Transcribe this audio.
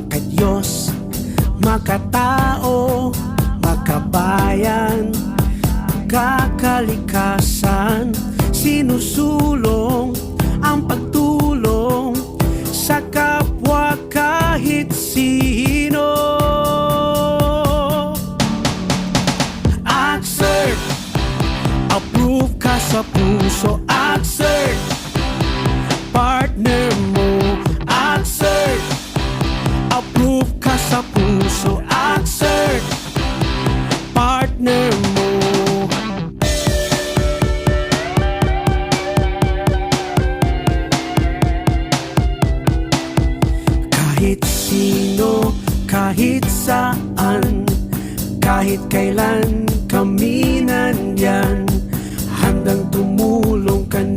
Makadiyos, makatao, makabayan, kakalikasan, sinusulong ang pagtulong sa kapwa kahit sino. AgCert, approve ka sa puso. AgCert, partner mo. AgCert, approve ka sa puso. AgCert, partner mo. Kahit sino, kahit saan, kahit kailan kami nandyan.